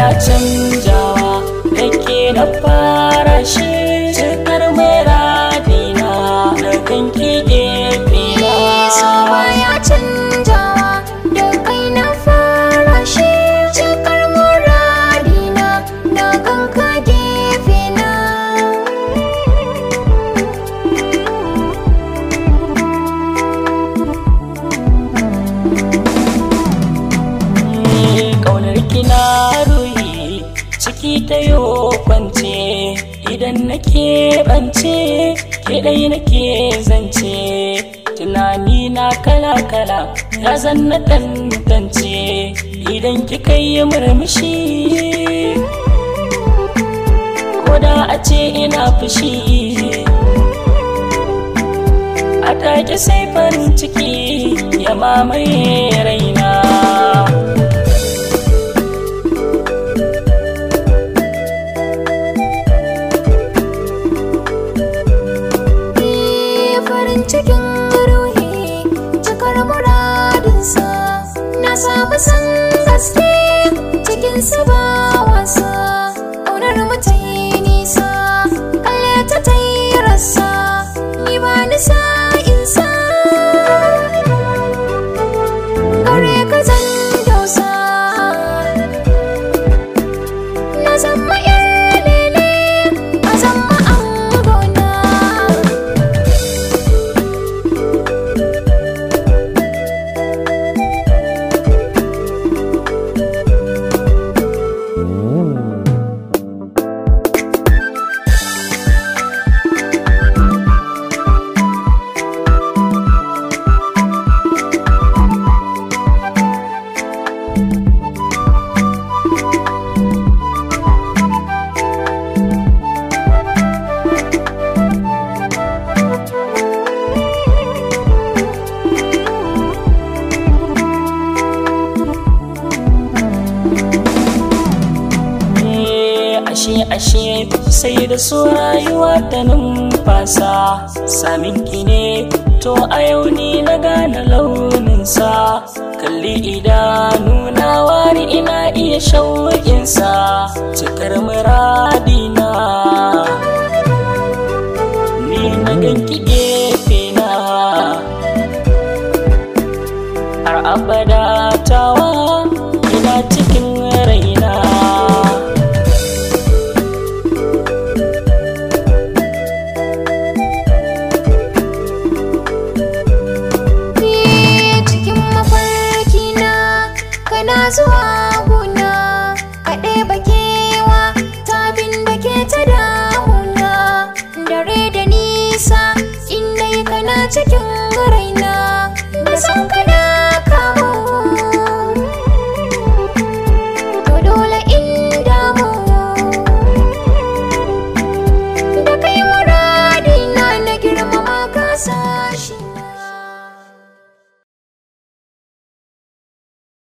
baya canjawa, da ke na fara shi cikar muradina da ganki gefena. So baya canjawa, da kai na fara shi cikar muradina da ganka gefena. Ƙaunar kina ruhi ciki ta yo kwance, idan nake bance ke ɗai nake zance. Tunani na kala-kala ya zanna tantance, idan kika yi murmushi koda a ce ina fushi, a take sai farin ciki ya mamaye raina. Cikin ruhi cikar muradinsa, na samu san gaske cikin su ba wasa. Ƙaunar mu ta yi nisa, kalle ta yi rasa, ni ba ni sa'insa. Gare ka zan dosa, na zama yar lele, a zama angona. Ashe sai da su rayuwa ta numfasa, samin ki ne to a yau ni na gane launinsa. Kalli idanuna wari ina iya shauƙinsa, cikar muradina ni na ganki gefena. Har abada tawa ina cikin raina. Kana zuwa guna, kaɗe bakewa tabin da ke ta damuna. Dare da nisa, inda kana cikin raina, na san